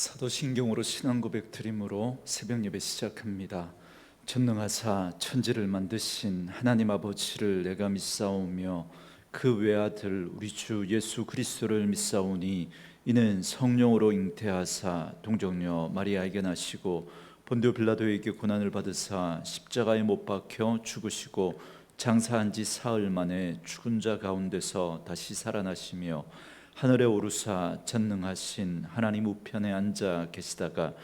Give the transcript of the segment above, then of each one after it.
사도신경으로 신앙 고백 드림으로 새벽 예배 시작합니다. 전능하사 천지를 만드신 하나님 아버지를 내가 믿사오며 그 외아들 우리 주 예수 그리스도를 믿사오니 이는 성령으로 잉태하사 동정녀 마리아에게 나시고 본디오 빌라도에게 고난을 받으사 십자가에 못 박혀 죽으시고 장사한 지 사흘 만에 죽은 자 가운데서 다시 살아나시며 하늘에 오르사 전능하신 하나님 우편에 앉아 계시다가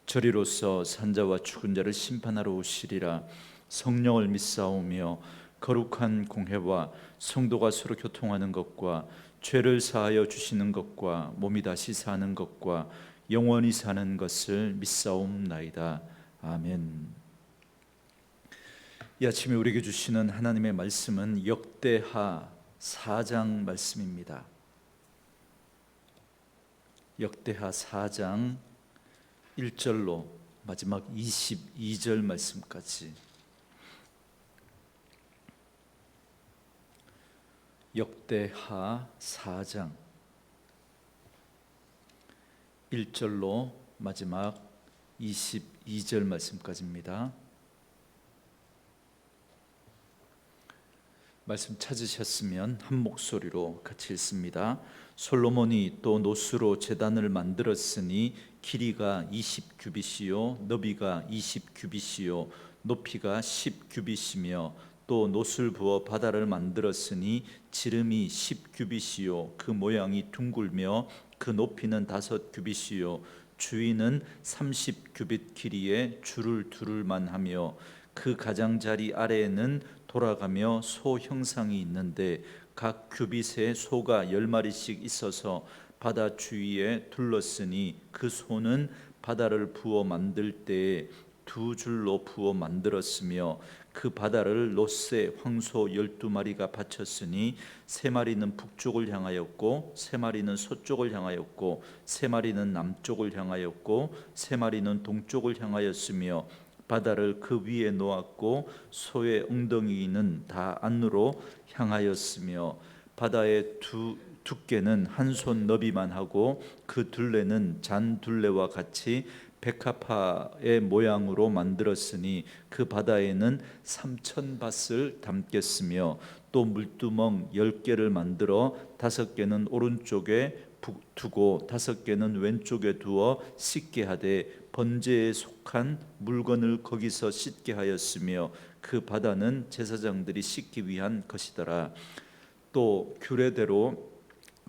저리로서 산자와 죽은 자를 심판하러 오시리라. 성령을 믿사오며 거룩한 공회와 성도가 서로 교통하는 것과 죄를 사하여 주시는 것과 몸이 다시 사는 것과 영원히 사는 것을 믿사옵나이다. 아멘. 이 아침에 우리에게 주시는 하나님의 말씀은 역대하 4장 말씀입니다. 역대하 4장 1절로 마지막 22절 말씀까지. 역대하 4장 1절로 마지막 22절 말씀까지입니다. 말씀 찾으셨으면 한 목소리로 같이 읽습니다. 솔로몬이 또 노수로 제단을 만들었으니 길이가 20규빗이요 너비가 20규빗이요 높이가 10규빗이며 또 노술 부어 바다를 만들었으니 지름이 10규빗이요 그 모양이 둥글며 그 높이는 5규빗이요 주위는 30규빗 길이에 줄을 두를만 하며 그 가장자리 아래에는 돌아가며 소 형상이 있는데 각 규빗에 소가 10마리씩 있어서 바다 주위에 둘렀으니 그 소는 바다를 부어 만들 때에 2줄로 부어 만들었으며 그 바다를 롯세 황소 12마리가 바쳤으니 3마리는 북쪽을 향하였고 3마리는 서쪽을 향하였고 3마리는 남쪽을 향하였고 3마리는 동쪽을 향하였으며 바다를 그 위에 놓았고 소의 엉덩이는 다 안으로 향하였으며 바다의 두께는 한 손 너비만 하고 그 둘레는 잔 둘레와 같이 백합화의 모양으로 만들었으니 그 바다에는 3,000밧을 담겠으며 또 물두멍 10개를 만들어 5개는 오른쪽에 두고 5개는 왼쪽에 두어 씻게 하되 번제에 속한 물건을 거기서 씻게 하였으며 그 바다는 제사장들이 씻기 위한 것이더라. 또 규례대로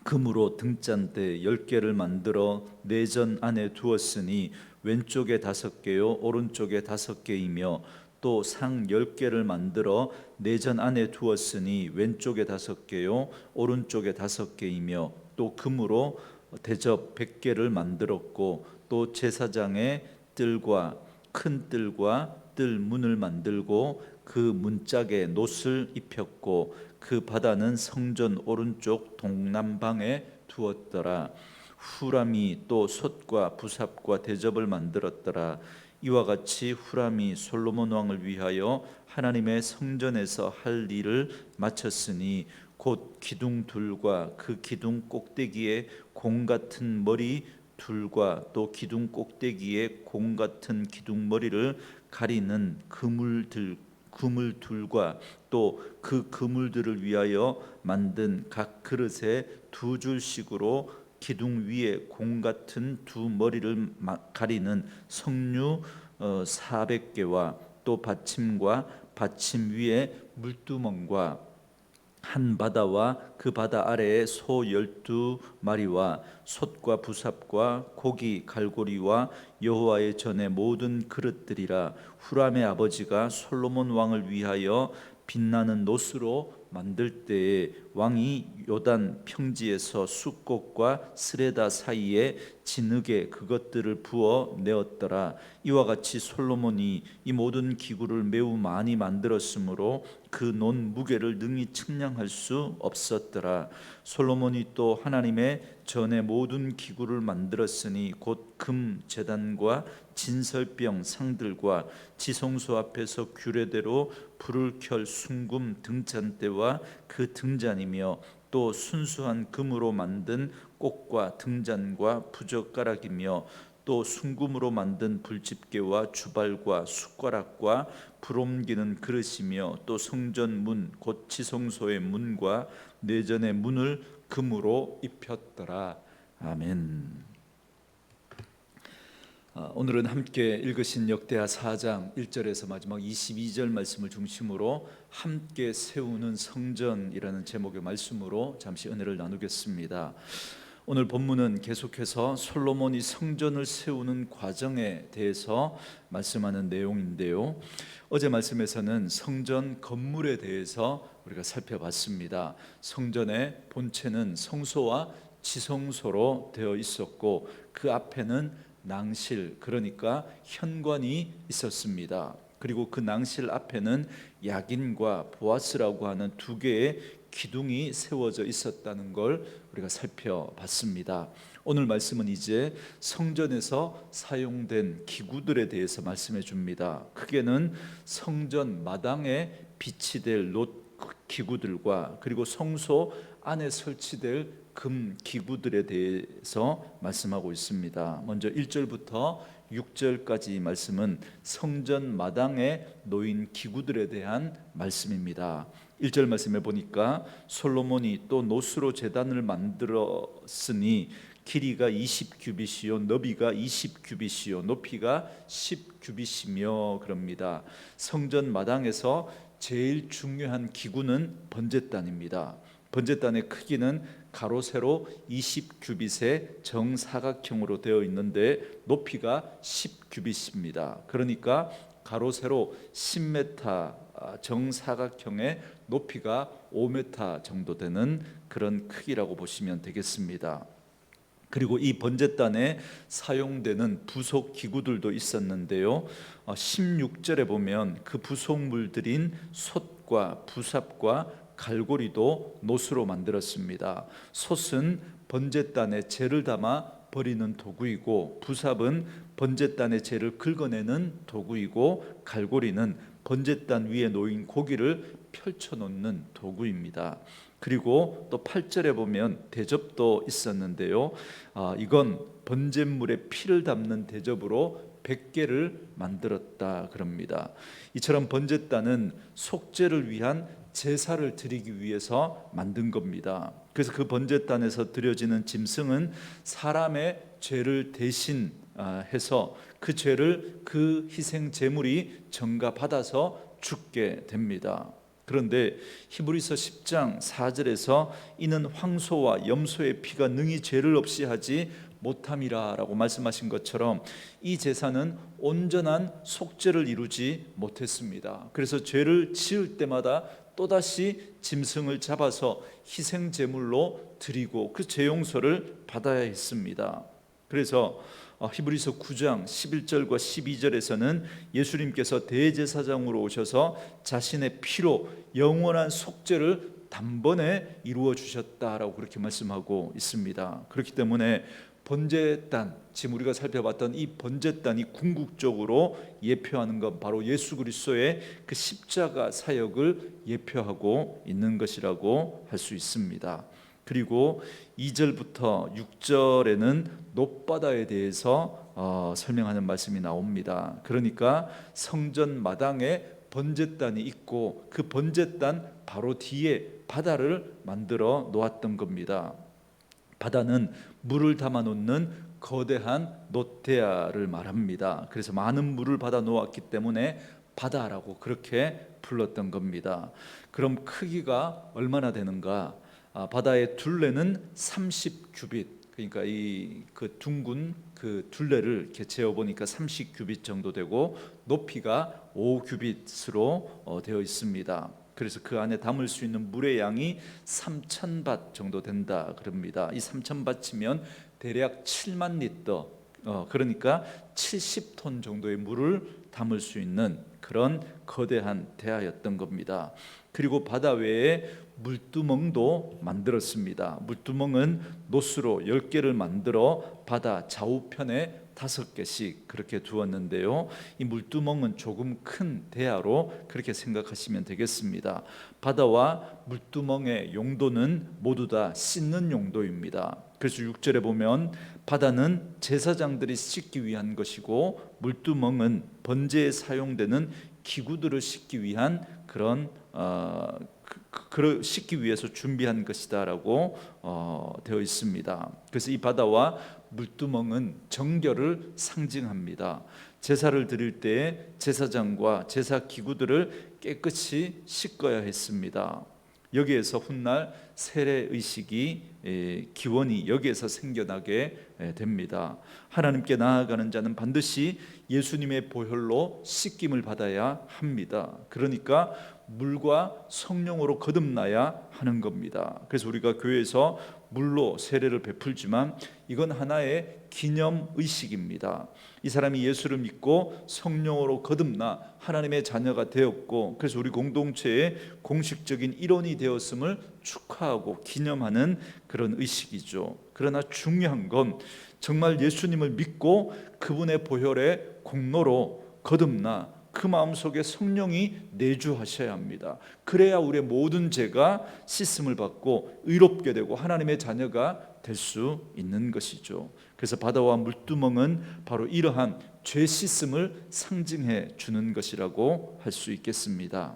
금으로 등잔대 10개를 만들어 내전 안에 두었으니 왼쪽에 5개요 오른쪽에 5개이며 또 상 10개를 만들어 내전 안에 두었으니 왼쪽에 5개요 오른쪽에 5개이며 또 금으로 대접 100개를 만들었고 또 제사장의 뜰과 큰 뜰과 뜰 문을 만들고 그 문짝에 놋을 입혔고 그 바다는 성전 오른쪽 동남방에 두었더라. 후람이 또 솥과 부삽과 대접을 만들었더라. 이와 같이 후람이 솔로몬 왕을 위하여 하나님의 성전에서 할 일을 마쳤으니 곧 기둥 둘과 그 기둥 꼭대기에 공 같은 머리 둘과 또 기둥 꼭대기에 공 같은 기둥 머리를 가리는 그물 둘과 또 그 그물들을 위하여 만든 각 그릇에 2줄씩으로 기둥 위에 공 같은 두 머리를 가리는 석류 400개와 또 받침과 받침 위에 물두멍과 한 바다와 그 바다 아래에 소 12마리와 솥과 부삽과 고기 갈고리와 여호와의 전의 모든 그릇들이라. 후람의 아버지가 솔로몬 왕을 위하여 빛나는 놋으로 만들 때에 왕이 요단 평지에서 숫꽃과 스레다 사이에 진흙에 그것들을 부어 내었더라. 이와 같이 솔로몬이 이 모든 기구를 매우 많이 만들었으므로 그 논 무게를 능히 측량할 수 없었더라. 솔로몬이 또 하나님의 전의 모든 기구를 만들었으니 곧 금 제단과 진설병 상들과 지성소 앞에서 규례대로 불을 켤 순금 등잔대와 그 등잔이며 또 순수한 금으로 만든 꽃과 등잔과 부젓가락이며 또 순금으로 만든 불집게와 주발과 숟가락과 불 옮기는 그릇이며 또 성전 문 곧 지성소의 문과 내전의 문을 금으로 입혔더라. 아멘. 오늘은 함께 읽으신 역대하 4장 1절에서 마지막 22절 말씀을 중심으로 함께 세우는 성전이라는 제목의 말씀으로 잠시 은혜를 나누겠습니다. 오늘 본문은 계속해서 솔로몬이 성전을 세우는 과정에 대해서 말씀하는 내용인데요, 어제 말씀에서는 성전 건물에 대해서 우리가 살펴봤습니다. 성전의 본체는 성소와 지성소로 되어 있었고 그 앞에는 낭실, 그러니까 현관이 있었습니다. 그리고 그 낭실 앞에는 야긴과 보아스라고 하는 두 개의 기둥이 세워져 있었다는 걸 우리가 살펴봤습니다. 오늘 말씀은 이제 성전에서 사용된 기구들에 대해서 말씀해 줍니다. 크게는 성전 마당에 비치될 놋 기구들과 그리고 성소 안에 설치될 금 기구들에 대해서 말씀하고 있습니다. 먼저 1절부터 6절까지 말씀은 성전 마당에 놓인 기구들에 대한 말씀입니다. 1절 말씀에 보니까 솔로몬이 또 놋으로 제단을 만들었으니 길이가 20규빗이요 너비가 20규빗이요 높이가 10규빗이며 그럽니다. 성전 마당에서 제일 중요한 기구는 번제단입니다. 번제단의 크기는 가로 세로 20규빗의 정사각형으로 되어 있는데 높이가 10규빗입니다. 그러니까 가로 세로 10m, 정사각형의 높이가 5m 정도 되는 그런 크기라고 보시면 되겠습니다. 그리고 이 번제단에 사용되는 부속 기구들도 있었는데요, 16절에 보면 그 부속물들인 솥과 부삽과 갈고리도 놋으로 만들었습니다. 솥은 번제단에 재를 담아 버리는 도구이고 부삽은 번제단의 재를 긁어내는 도구이고 갈고리는 번제단 위에 놓인 고기를 펼쳐놓는 도구입니다. 그리고 또 8절에 보면 대접도 있었는데요, 이건 번제물에 피를 담는 대접으로 100개를 만들었다 그럽니다. 이처럼 번제단은 속죄를 위한 제사를 드리기 위해서 만든 겁니다. 그래서 그 번제단에서 드려지는 짐승은 사람의 죄를 대신해서 그 죄를 그 희생 제물이 전가받아서 죽게 됩니다. 그런데 히브리서 10장 4절에서 이는 황소와 염소의 피가 능히 죄를 없이 하지 못함이라 라고 말씀하신 것처럼 이 제사는 온전한 속죄를 이루지 못했습니다. 그래서 죄를 지을 때마다 또다시 짐승을 잡아서 희생 제물로 드리고 그 죄 용서를 받아야 했습니다. 그래서 히브리서 9장 11절과 12절에서는 예수님께서 대제사장으로 오셔서 자신의 피로 영원한 속죄를 단번에 이루어 주셨다라고 그렇게 말씀하고 있습니다. 그렇기 때문에 번제단, 지금 우리가 살펴봤던 이 번제단이 궁극적으로 예표하는 것, 바로 예수 그리스도의 그 십자가 사역을 예표하고 있는 것이라고 할 수 있습니다. 그리고 2절부터 6절에는 놋바다에 대해서 설명하는 말씀이 나옵니다. 그러니까 성전 마당에 번제단이 있고 그 번제단 바로 뒤에 바다를 만들어 놓았던 겁니다. 바다는 물을 담아 놓는 거대한 놋대야를 말합니다. 그래서 많은 물을 받아 놓았기 때문에 바다라고 그렇게 불렀던 겁니다. 그럼 크기가 얼마나 되는가? 바다의 둘레는 30규빗, 그러니까 그 둥근 그 둘레를 이렇게 재어 보니까 30규빗 정도 되고 높이가 5규빗으로 되어 있습니다. 그래서 그 안에 담을 수 있는 물의 양이 3,000밭 정도 된다 그럽니다. 이 3,000밭이면 대략 7만 리터, 그러니까 70톤 정도의 물을 담을 수 있는 그런 거대한 대야였던 겁니다. 그리고 바다 외에 물두멍도 만들었습니다. 물두멍은 놋으로 10개를 만들어 바다 좌우편에 5개씩 그렇게 두었는데요. 이 물두멍은 조금 큰 대야로 그렇게 생각하시면 되겠습니다. 바다와 물두멍의 용도는 모두 다 씻는 용도입니다. 그래서 6절에 보면 바다는 제사장들이 씻기 위한 것이고 물두멍은 번제에 사용되는 기구들을 씻기 위한 그런 씻기 위해서 준비한 것이다라고 되어 있습니다. 그래서 이 바다와 물두멍은 정결을 상징합니다. 제사를 드릴 때에 제사장과 제사 기구들을 깨끗이 씻어야 했습니다. 여기에서 훗날 세례의식이 기원이 여기에서 생겨나게 됩니다. 하나님께 나아가는 자는 반드시 예수님의 보혈로 씻김을 받아야 합니다. 그러니까 물과 성령으로 거듭나야 하는 겁니다. 그래서 우리가 교회에서 물로 세례를 베풀지만 이건 하나의 기념의식입니다. 이 사람이 예수를 믿고 성령으로 거듭나 하나님의 자녀가 되었고, 그래서 우리 공동체의 공식적인 일원이 되었음을 축하하고 기념하는 그런 의식이죠. 그러나 중요한 건 정말 예수님을 믿고 그분의 보혈의 공로로 거듭나 그 마음속에 성령이 내주하셔야 합니다. 그래야 우리의 모든 죄가 씻음을 받고 의롭게 되고 하나님의 자녀가 될 수 있는 것이죠. 그래서 바다와 물두멍은 바로 이러한 죄 씻음을 상징해 주는 것이라고 할 수 있겠습니다.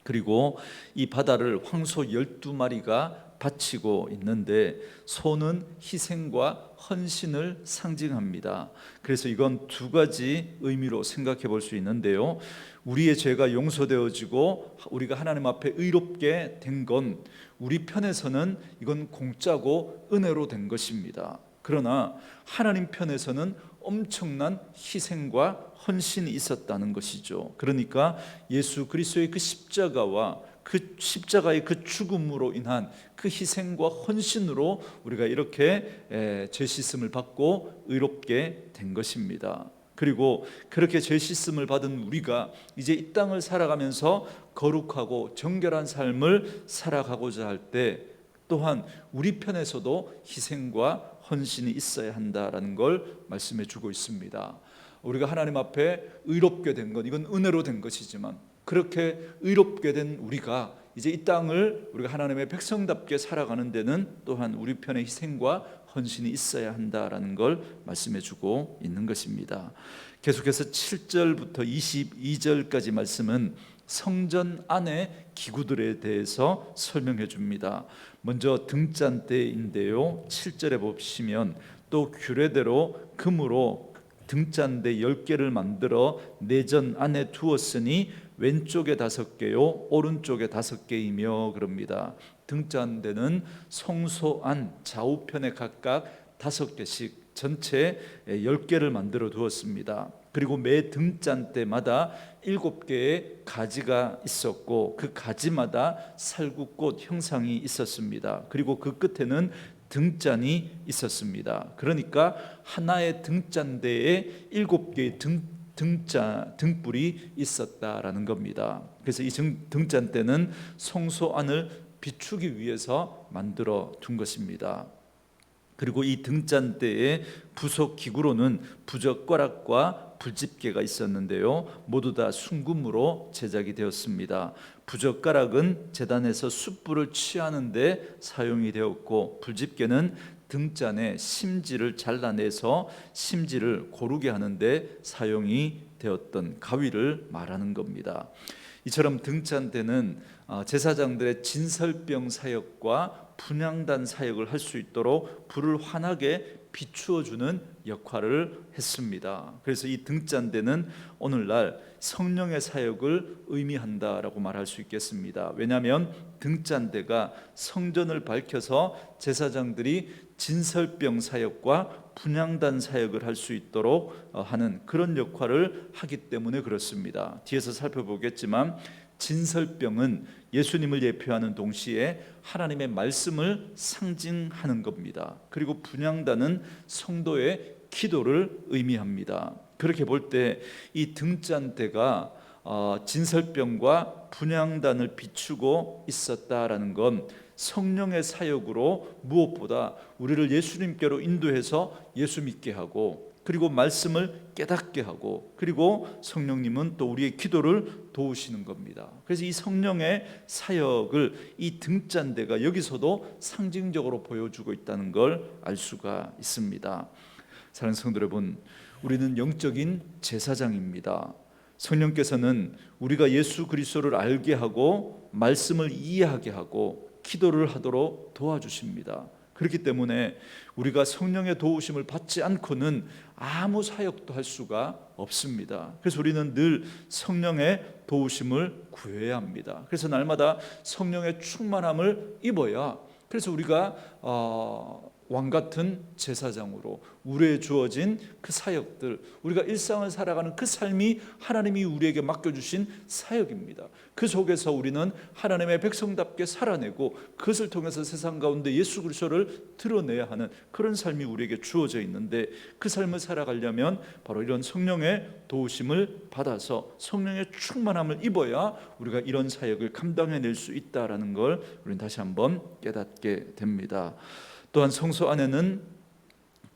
그리고 이 바다를 황소 12마리가 바치고 있는데 소는 희생과 헌신을 상징합니다. 그래서 이건 두 가지 의미로 생각해 볼 수 있는데요. 우리의 죄가 용서되어지고 우리가 하나님 앞에 의롭게 된 건 우리 편에서는 이건 공짜고 은혜로 된 것입니다. 그러나 하나님 편에서는 엄청난 희생과 헌신이 있었다는 것이죠. 그러니까 예수 그리스도의 그 십자가와 그 십자가의 그 죽음으로 인한 그 희생과 헌신으로 우리가 이렇게 죄 씻음을 받고 의롭게 된 것입니다. 그리고 그렇게 죄 씻음을 받은 우리가 이제 이 땅을 살아가면서 거룩하고 정결한 삶을 살아가고자 할 때 또한 우리 편에서도 희생과 헌신이 있어야 한다라는 걸 말씀해 주고 있습니다. 우리가 하나님 앞에 의롭게 된 것, 이건 은혜로 된 것이지만 그렇게 의롭게 된 우리가 이제 이 땅을 우리가 하나님의 백성답게 살아가는 데는 또한 우리 편의 희생과 헌신이 있어야 한다라는 걸 말씀해 주고 있는 것입니다. 계속해서 7절부터 22절까지 말씀은 성전 안의 기구들에 대해서 설명해 줍니다. 먼저 등잔대인데요, 7절에 보시면 또 규례대로 금으로 등잔대 10개를 만들어 내전 안에 두었으니 왼쪽에 5개요 오른쪽에 5개이며 그럽니다. 등잔대는 성소 안 좌우편에 각각 5개씩 전체 10개를 만들어 두었습니다. 그리고 매 등잔대마다 7개의 가지가 있었고 그 가지마다 살구꽃 형상이 있었습니다. 그리고 그 끝에는 등잔이 있었습니다. 그러니까 하나의 등잔대에 7개의 등불이 있었다라는 겁니다. 그래서 이 등잔대는 성소 안을 비추기 위해서 만들어 둔 것입니다. 그리고 이 등잔대의 부속 기구로는 부젓가락과 불집게가 있었는데요, 모두 다 순금으로 제작이 되었습니다. 부젓가락은 제단에서 숯불을 취하는 데 사용이 되었고 불집게는 등잔의 심지를 잘라내서 심지를 고르게 하는데 사용이 되었던 가위를 말하는 겁니다. 이처럼 등잔대는 제사장들의 진설병 사역과 분향단 사역을 할 수 있도록 불을 환하게 비추어 주는 역할을 했습니다. 그래서 이 등잔대는 오늘날 성령의 사역을 의미한다라고 말할 수 있겠습니다. 왜냐하면 등잔대가 성전을 밝혀서 제사장들이 진설병 사역과 분향단 사역을 할 수 있도록 하는 그런 역할을 하기 때문에 그렇습니다. 뒤에서 살펴보겠지만 진설병은 예수님을 예표하는 동시에 하나님의 말씀을 상징하는 겁니다. 그리고 분향단은 성도의 기도를 의미합니다. 그렇게 볼 때 이 등잔대가 진설병과 분향단을 비추고 있었다라는 건 성령의 사역으로 무엇보다 우리를 예수님께로 인도해서 예수 믿게 하고 그리고 말씀을 깨닫게 하고, 그리고 성령님은 또 우리의 기도를 도우시는 겁니다. 그래서 이 성령의 사역을 이 등잔대가 여기서도 상징적으로 보여주고 있다는 걸 알 수가 있습니다. 사랑하는 성도 여러분, 우리는 영적인 제사장입니다. 성령께서는 우리가 예수 그리스도를 알게 하고 말씀을 이해하게 하고 기도를 하도록 도와주십니다. 그렇기 때문에 우리가 성령의 도우심을 받지 않고는 아무 사역도 할 수가 없습니다. 그래서 우리는 늘 성령의 도우심을 구해야 합니다. 그래서 날마다 성령의 충만함을 입어야, 그래서 우리가 왕같은 제사장으로 우리에 주어진 그 사역들, 우리가 일상을 살아가는 그 삶이 하나님이 우리에게 맡겨주신 사역입니다. 그 속에서 우리는 하나님의 백성답게 살아내고 그것을 통해서 세상 가운데 예수 그리스도를 드러내야 하는 그런 삶이 우리에게 주어져 있는데, 그 삶을 살아가려면 바로 이런 성령의 도우심을 받아서 성령의 충만함을 입어야 우리가 이런 사역을 감당해낼 수 있다라는 걸 우리는 다시 한번 깨닫게 됩니다. 또한 성소 안에는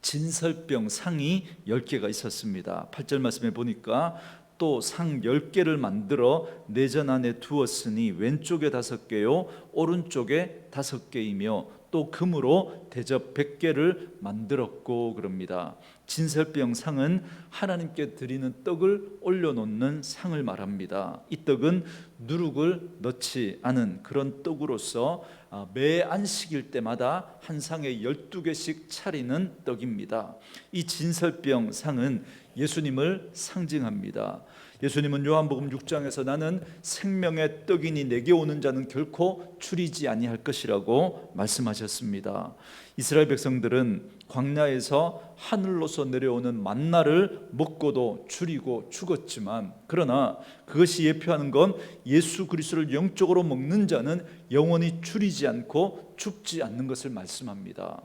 진설병 상이 10개가 있었습니다. 8절 말씀에 보니까 또 상 10개를 만들어 내전 안에 두었으니 왼쪽에 5개요 오른쪽에 5개이며 또 금으로 대접 100개를 만들었고 그럽니다. 진설병 상은 하나님께 드리는 떡을 올려놓는 상을 말합니다. 이 떡은 누룩을 넣지 않은 그런 떡으로서 매 안식일 때마다 한 상에 12개씩 차리는 떡입니다. 이 진설병 상은 예수님을 상징합니다. 예수님은 요한복음 6장에서 나는 생명의 떡이니 내게 오는 자는 결코 추리지 아니할 것이라고 말씀하셨습니다. 이스라엘 백성들은 광야에서 하늘로서 내려오는 만나를 먹고도 줄이고 죽었지만, 그러나 그것이 예표하는 건 예수 그리스도를 영적으로 먹는 자는 영원히 줄이지 않고 죽지 않는 것을 말씀합니다.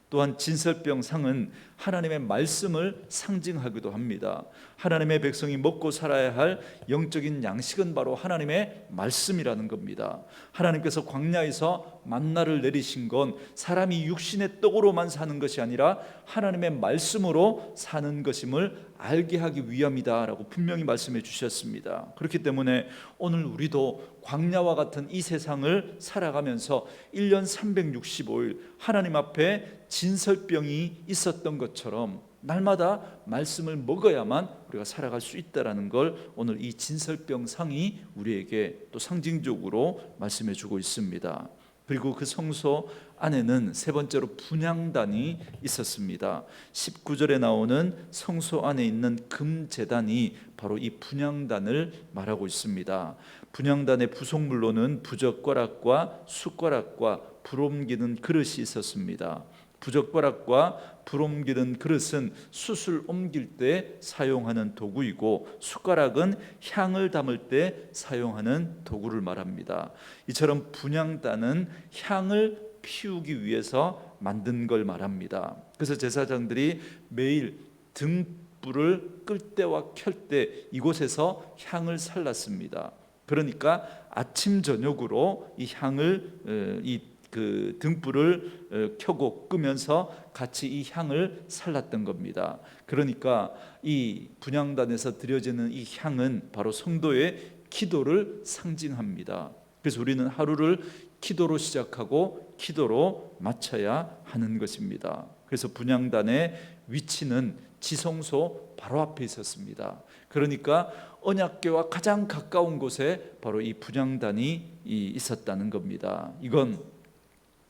또한 진설병 상은 하나님의 말씀을 상징하기도 합니다. 하나님의 백성이 먹고 살아야 할 영적인 양식은 바로 하나님의 말씀이라는 겁니다. 하나님께서 광야에서 만나를 내리신 건 사람이 육신의 떡으로만 사는 것이 아니라 하나님의 말씀으로 사는 것임을 알게 하기 위함이다라고 분명히 말씀해 주셨습니다. 그렇기 때문에 오늘 우리도 광야와 같은 이 세상을 살아가면서 1년 365일 하나님 앞에 진설병이 있었던 것처럼 날마다 말씀을 먹어야만 우리가 살아갈 수 있다는 걸 오늘 이 진설병 상이 우리에게 또 상징적으로 말씀해 주고 있습니다. 그리고 그 성소 안에는 세 번째로 분향단이 있었습니다. 19절에 나오는 성소 안에 있는 금제단이 바로 이 분향단을 말하고 있습니다. 분향단의 부속물로는 부젓가락과 숟가락과 불 옮기는 그릇이 있었습니다. 부젓가락과 불 옮기는 그릇은 숯을 옮길 때 사용하는 도구이고, 숟가락은 향을 담을 때 사용하는 도구를 말합니다. 이처럼 분향단은 향을 피우기 위해서 만든 걸 말합니다. 그래서 제사장들이 매일 등불을 끌 때와 켤 때 이곳에서 향을 살랐습니다. 그러니까 아침 저녁으로 이 향을 그 등불을 켜고 끄면서 같이 이 향을 살랐던 겁니다. 그러니까 이 분향단에서 드려지는 이 향은 바로 성도의 기도를 상징합니다. 그래서 우리는 하루를 기도로 시작하고 기도로 마쳐야 하는 것입니다. 그래서 분향단의 위치는 지성소 바로 앞에 있었습니다. 그러니까 언약궤와 가장 가까운 곳에 바로 이 분향단이 있었다는 겁니다. 이건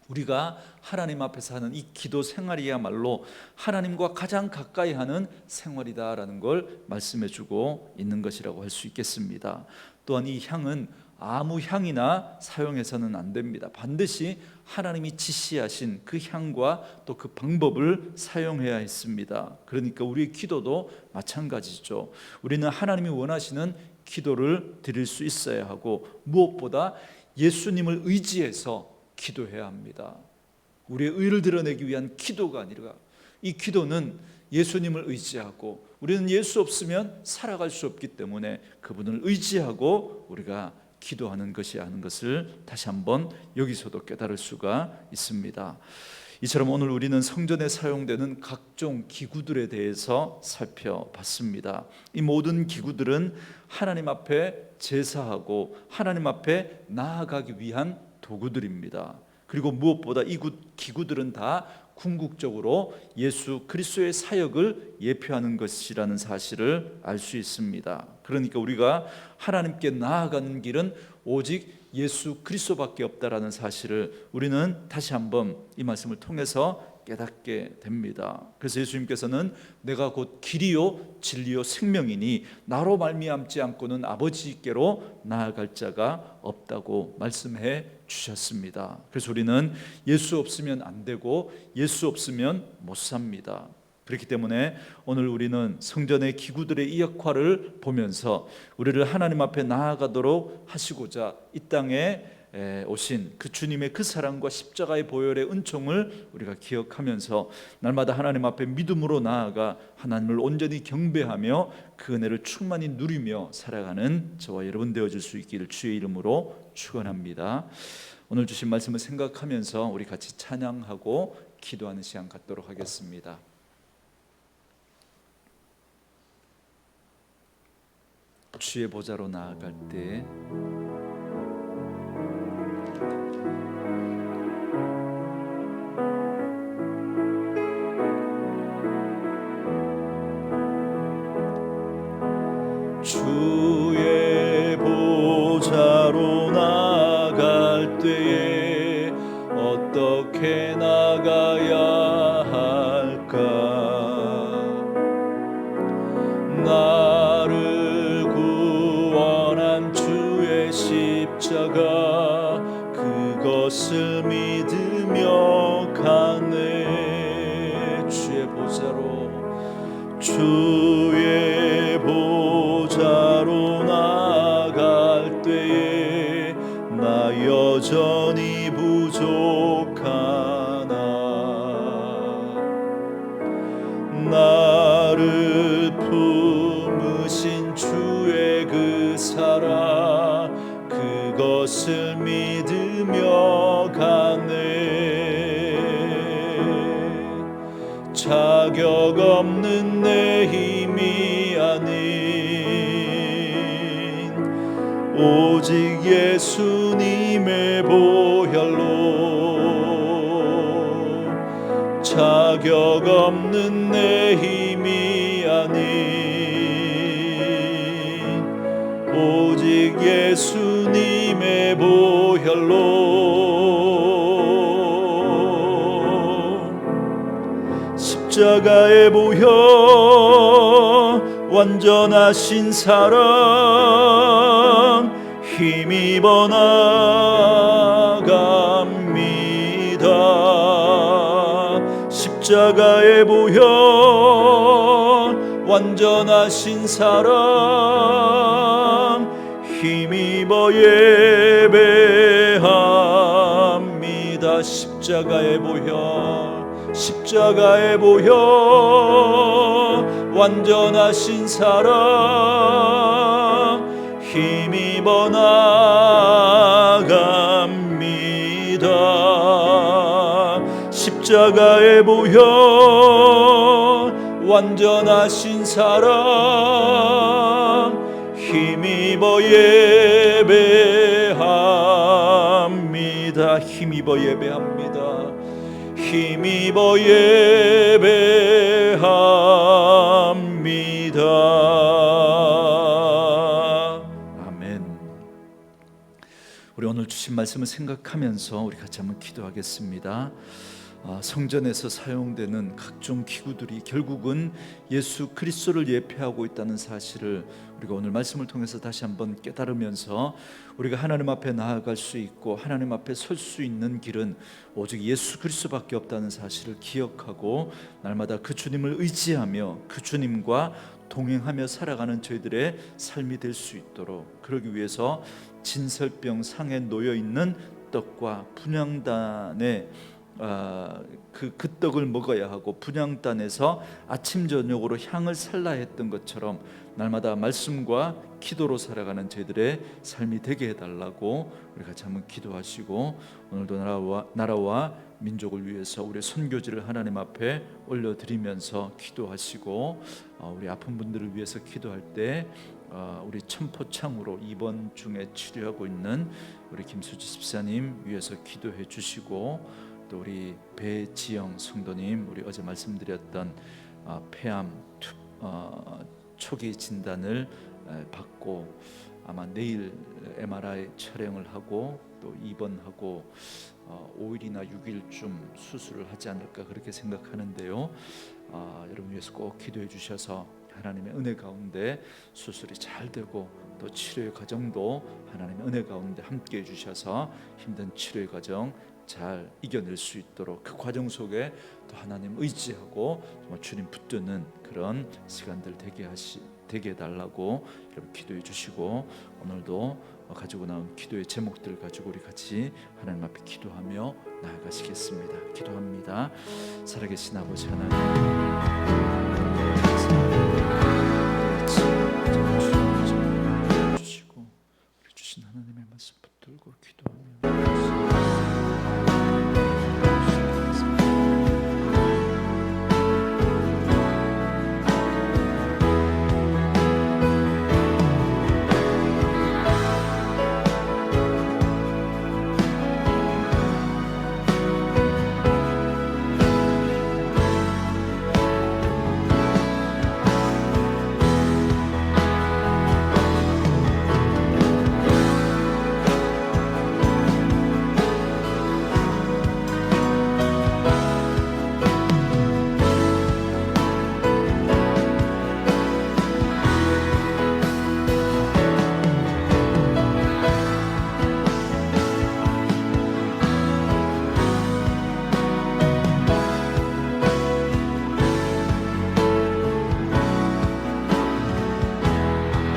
우리가 하나님 앞에서 하는 이 기도 생활이야말로 하나님과 가장 가까이 하는 생활이다라는 걸 말씀해 주고 있는 것이라고 할 수 있겠습니다. 또한 이 향은 아무 향이나 사용해서는 안 됩니다. 반드시 하나님이 지시하신 그 향과 또 그 방법을 사용해야 했습니다. 그러니까 우리의 기도도 마찬가지죠. 우리는 하나님이 원하시는 기도를 드릴 수 있어야 하고, 무엇보다 예수님을 의지해서 기도해야 합니다. 우리의 의를 드러내기 위한 기도가 아니라, 이 기도는 예수님을 의지하고, 우리는 예수 없으면 살아갈 수 없기 때문에 그분을 의지하고 우리가 기도하는 것이 하는 것을 다시 한번 여기서도 깨달을 수가 있습니다. 이처럼 오늘 우리는 성전에 사용되는 각종 기구들에 대해서 살펴봤습니다. 이 모든 기구들은 하나님 앞에 제사하고 하나님 앞에 나아가기 위한 도구들입니다. 그리고 무엇보다 이 기구들은 다 궁극적으로 예수 그리스도의 사역을 예표하는 것이라는 사실을 알 수 있습니다. 그러니까 우리가 하나님께 나아가는 길은 오직 예수 그리스도밖에 없다라는 사실을 우리는 다시 한번 이 말씀을 통해서 깨닫게 됩니다. 그래서 예수님께서는 내가 곧 길이요 진리요 생명이니 나로 말미암지 않고는 아버지께로 나아갈 자가 없다고 말씀해 주셨습니다. 그래서 우리는 예수 없으면 안 되고 예수 없으면 못 삽니다. 그렇기 때문에 오늘 우리는 성전의 기구들의 이 역할을 보면서 우리를 하나님 앞에 나아가도록 하시고자 이 땅에 오신 그 주님의 그 사랑과 십자가의 보혈의 은총을 우리가 기억하면서 날마다 하나님 앞에 믿음으로 나아가 하나님을 온전히 경배하며 그 은혜를 충만히 누리며 살아가는 저와 여러분 되어질 수 있기를 주의 이름으로 축원합니다. 오늘 주신 말씀을 생각하면서 우리 같이 찬양하고 기도하는 시간 갖도록 하겠습니다. 주의 보좌로 나아갈 때 주의 보좌로 나아갈 때에 어떻게 나가야 할까? 나를 구원한 주의 십자가 그것을 믿으며 가네. 주의 보좌로 나아갈 때에 나 여전히 부족하나. 나를 품으신 주의 그 사랑 그것을 믿으며 가네. 자격 없는 내 힘이 아닌 오직 예수님의 보혈로 자격 없는 내 힘이 아닌 오직 예수님의 보혈로 십자가의 보혈 완전하신 사랑 힘입어 나갑니다. 십자가의 보혈 완전하신 사랑 힘입어 예배합니다. 십자가의 보혈 완전하신 사랑 힘입어 나갑니다. 십자가의 보혈 완전하신 사랑 힘입어 예배합니다. 힘입어 예배합니다. 힘입어 예배합니다. 아멘. 우리 오늘 주신 말씀을 생각하면서 우리 같이 한번 기도하겠습니다. 성전에서 사용되는 각종 기구들이 결국은 예수 그리스도를 예표하고 있다는 사실을 우리가 오늘 말씀을 통해서 다시 한번 깨달으면서 우리가 하나님 앞에 나아갈 수 있고 하나님 앞에 설 수 있는 길은 오직 예수 그리스도밖에 없다는 사실을 기억하고 날마다 그 주님을 의지하며 그 주님과 동행하며 살아가는 저희들의 삶이 될 수 있도록, 그러기 위해서 진설병 상에 놓여 있는 떡과 분향단에 그 떡을 먹어야 하고 분향단에서 아침 저녁으로 향을 살라 했던 것처럼 날마다 말씀과 기도로 살아가는 저희들의 삶이 되게 해달라고 우리 같이 한번 기도하시고 오늘도 나라와 민족을 위해서 우리 선교지를 하나님 앞에 올려드리면서 기도하시고 우리 아픈 분들을 위해서 기도할 때 우리 천포창으로 입원 중에 치료하고 있는 우리 김수지 집사님 위해서 기도해 주시고, 또 우리 배지영 성도님, 우리 어제 말씀드렸던 폐암 초기 진단을 받고 아마 내일 MRI 촬영을 하고 또 입원하고 5일이나 6일쯤 수술을 하지 않을까 그렇게 생각하는데요. 여러분 위해서 꼭 기도해 주셔서 하나님의 은혜 가운데 수술이 잘 되고 또 치료의 과정도 하나님의 은혜 가운데 함께 해주셔서 힘든 치료의 과정 잘 이겨낼 수 있도록 그 과정 속에 또 하나님 의지하고 정말 주님 붙드는 그런 시간들 되게 해달라고 여러분 기도해 주시고, 오늘도 가지고 나온 기도의 제목들 가지고 우리 같이 하나님 앞에 기도하며 나아가시겠습니다. 기도합니다. 살아계신 아버지 하나님,